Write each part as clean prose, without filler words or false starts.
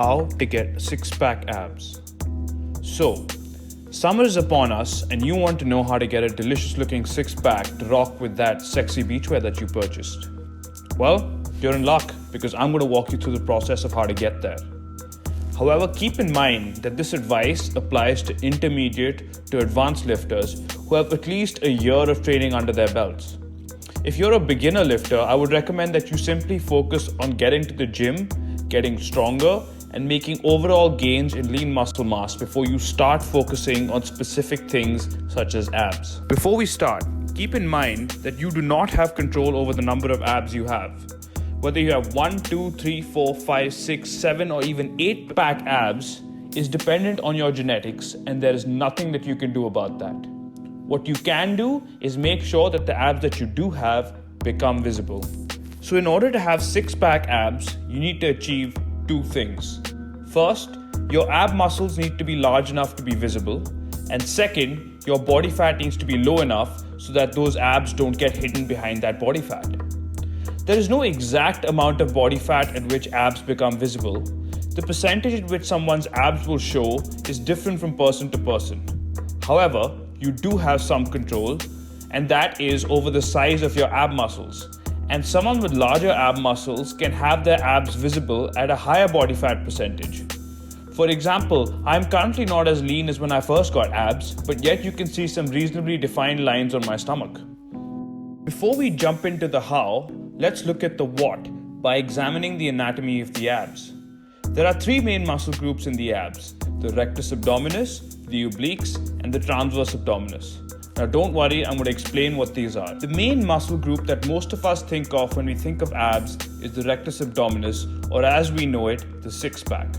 How to get six-pack abs. So, summer is upon us and you want to know how to get a delicious looking six-pack to rock with that sexy beachwear that you purchased. Well, you're in luck because I'm going to walk you through the process of how to get there. However, keep in mind that this advice applies to intermediate to advanced lifters who have at least a year of training under their belts. If you're a beginner lifter, I would recommend that you simply focus on getting to the gym, getting stronger, and making overall gains in lean muscle mass before you start focusing on specific things such as abs. Before we start, keep in mind that you do not have control over the number of abs you have. Whether you have 1, 2, 3, 4, 5, 6, 7 or even 8-pack abs is dependent on your genetics, and there is nothing that you can do about that. What you can do is make sure that the abs that you do have become visible. So in order to have six-pack abs, you need to achieve two things. First, your ab muscles need to be large enough to be visible. And second, your body fat needs to be low enough so that those abs don't get hidden behind that body fat. There is no exact amount of body fat at which abs become visible. The percentage at which someone's abs will show is different from person to person. However, you do have some control, and that is over the size of your ab muscles. And someone with larger ab muscles can have their abs visible at a higher body fat percentage. For example, I'm currently not as lean as when I first got abs, but yet you can see some reasonably defined lines on my stomach. Before we jump into the how, let's look at the what by examining the anatomy of the abs. There are three main muscle groups in the abs: the rectus abdominis, the obliques, and the transverse abdominis. Now don't worry, I'm going to explain what these are. The main muscle group that most of us think of when we think of abs is the rectus abdominis, or as we know it, the six-pack.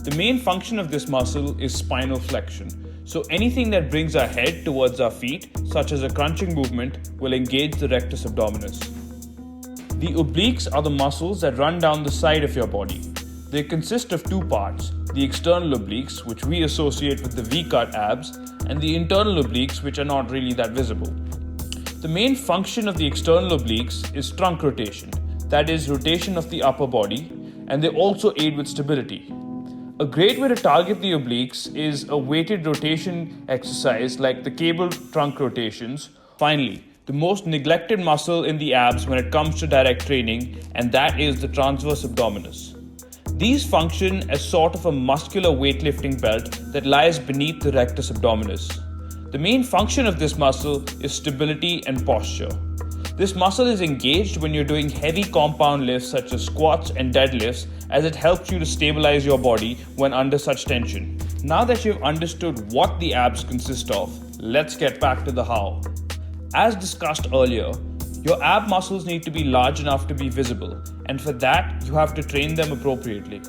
The main function of this muscle is spinal flexion. So anything that brings our head towards our feet, such as a crunching movement, will engage the rectus abdominis. The obliques are the muscles that run down the side of your body. They consist of two parts: the external obliques, which we associate with the V-cut abs, and the internal obliques, which are not really that visible. The main function of the external obliques is trunk rotation, that is, rotation of the upper body, and they also aid with stability. A great way to target the obliques is a weighted rotation exercise like the cable trunk rotations. Finally, the most neglected muscle in the abs when it comes to direct training, and that is the transverse abdominis. These function as sort of a muscular weightlifting belt that lies beneath the rectus abdominis. The main function of this muscle is stability and posture. This muscle is engaged when you're doing heavy compound lifts such as squats and deadlifts, as it helps you to stabilize your body when under such tension. Now that you've understood what the abs consist of, let's get back to the how. As discussed earlier, your ab muscles need to be large enough to be visible, and for that, you have to train them appropriately.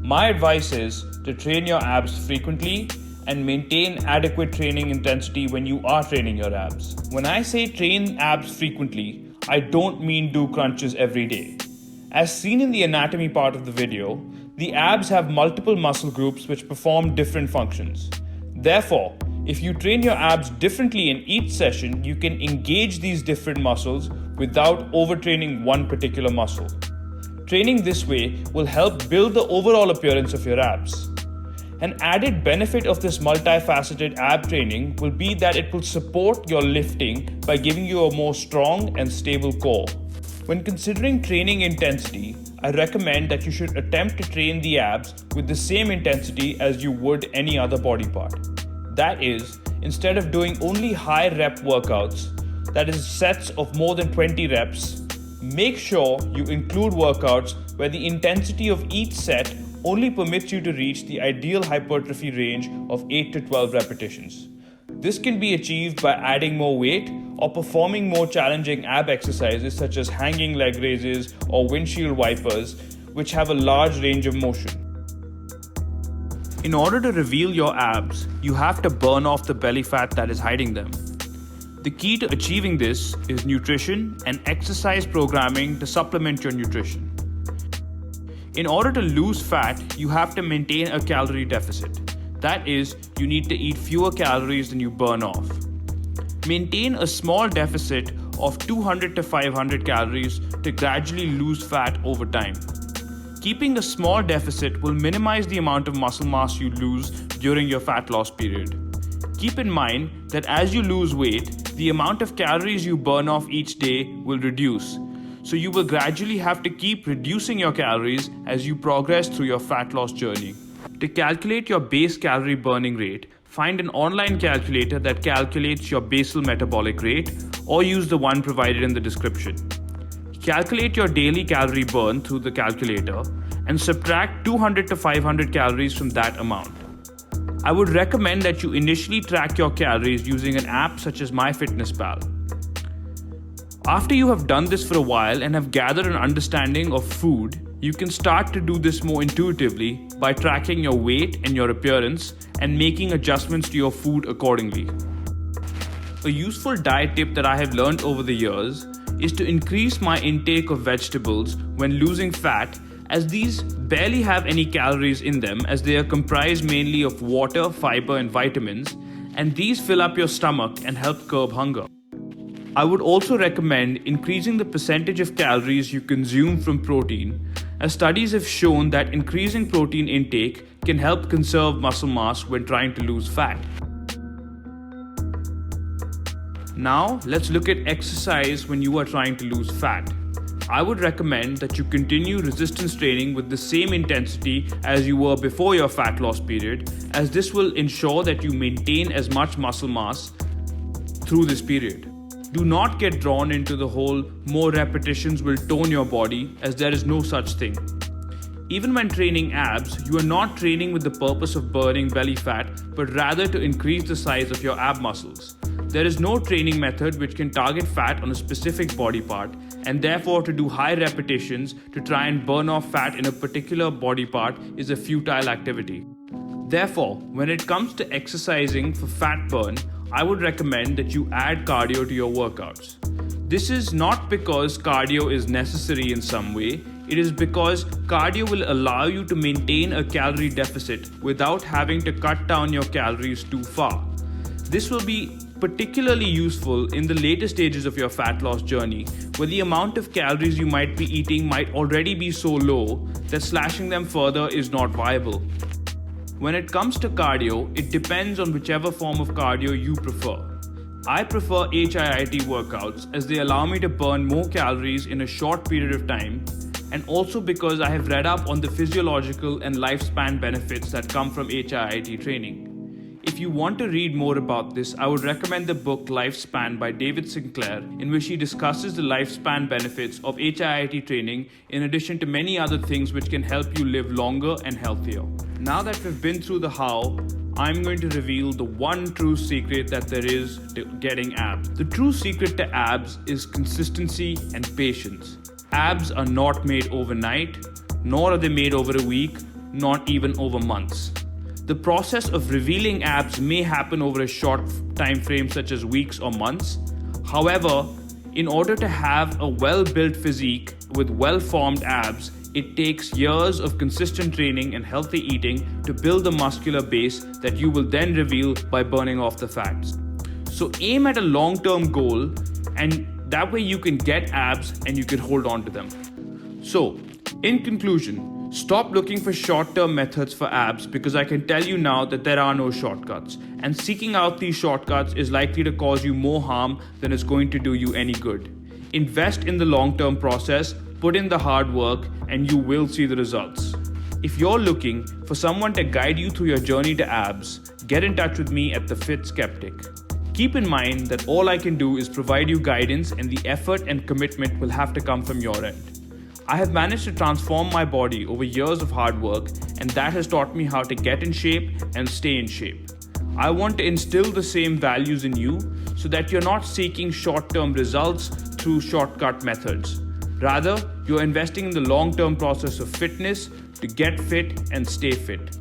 My advice is to train your abs frequently and maintain adequate training intensity when you are training your abs. When I say train abs frequently, I don't mean do crunches every day. As seen in the anatomy part of the video, the abs have multiple muscle groups which perform different functions. Therefore, if you train your abs differently in each session, you can engage these different muscles without overtraining one particular muscle. Training this way will help build the overall appearance of your abs. An added benefit of this multifaceted ab training will be that it will support your lifting by giving you a more strong and stable core. When considering training intensity, I recommend that you should attempt to train the abs with the same intensity as you would any other body part. That is, instead of doing only high rep workouts, that is sets of more than 20 reps, make sure you include workouts where the intensity of each set only permits you to reach the ideal hypertrophy range of 8 to 12 repetitions. This can be achieved by adding more weight or performing more challenging ab exercises such as hanging leg raises or windshield wipers, which have a large range of motion. In order to reveal your abs, you have to burn off the belly fat that is hiding them. The key to achieving this is nutrition and exercise programming to supplement your nutrition. In order to lose fat, you have to maintain a calorie deficit. That is, you need to eat fewer calories than you burn off. Maintain a small deficit of 200 to 500 calories to gradually lose fat over time. Keeping a small deficit will minimize the amount of muscle mass you lose during your fat loss period. Keep in mind that as you lose weight, the amount of calories you burn off each day will reduce. So you will gradually have to keep reducing your calories as you progress through your fat loss journey. To calculate your base calorie burning rate, find an online calculator that calculates your basal metabolic rate, or use the one provided in the description. Calculate your daily calorie burn through the calculator and subtract 200 to 500 calories from that amount. I would recommend that you initially track your calories using an app such as MyFitnessPal. After you have done this for a while and have gathered an understanding of food, you can start to do this more intuitively by tracking your weight and your appearance and making adjustments to your food accordingly. A useful diet tip that I have learned over the years is to increase my intake of vegetables when losing fat, as these barely have any calories in them, as they are comprised mainly of water, fiber and vitamins, and these fill up your stomach and help curb hunger. I would also recommend increasing the percentage of calories you consume from protein, as studies have shown that increasing protein intake can help conserve muscle mass when trying to lose fat. Now, let's look at exercise when you are trying to lose fat. I would recommend that you continue resistance training with the same intensity as you were before your fat loss period, as this will ensure that you maintain as much muscle mass through this period. Do not get drawn into the whole more repetitions will tone your body, as there is no such thing. Even when training abs, you are not training with the purpose of burning belly fat, but rather to increase the size of your ab muscles. There is no training method which can target fat on a specific body part, and therefore to do high repetitions to try and burn off fat in a particular body part is a futile activity. Therefore, when it comes to exercising for fat burn, I would recommend that you add cardio to your workouts. This is not because cardio is necessary in some way, it is because cardio will allow you to maintain a calorie deficit without having to cut down your calories too far. This will be particularly useful in the later stages of your fat loss journey, where the amount of calories you might be eating might already be so low that slashing them further is not viable. When it comes to cardio, it depends on whichever form of cardio you prefer. I prefer HIIT workouts, as they allow me to burn more calories in a short period of time, and also because I have read up on the physiological and lifespan benefits that come from HIIT training. If you want to read more about this, I would recommend the book Lifespan by David Sinclair, in which he discusses the lifespan benefits of HIIT training in addition to many other things which can help you live longer and healthier. Now that we've been through the how, I'm going to reveal the one true secret that there is to getting abs. The true secret to abs is consistency and patience. Abs are not made overnight, nor are they made over a week, not even over months. The process of revealing abs may happen over a short time frame such as weeks or months. However, in order to have a well-built physique with well-formed abs, it takes years of consistent training and healthy eating to build the muscular base that you will then reveal by burning off the fats. So aim at a long-term goal, and that way you can get abs and you can hold on to them. So, in conclusion, stop looking for short-term methods for abs, because I can tell you now that there are no shortcuts, and seeking out these shortcuts is likely to cause you more harm than it's going to do you any good. Invest in the long-term process, put in the hard work, and you will see the results. If you're looking for someone to guide you through your journey to abs, get in touch with me at The Fit Skeptic. Keep in mind that all I can do is provide you guidance, and the effort and commitment will have to come from your end. I have managed to transform my body over years of hard work, and that has taught me how to get in shape and stay in shape. I want to instill the same values in you so that you're not seeking short-term results through shortcut methods. Rather, you're investing in the long-term process of fitness to get fit and stay fit.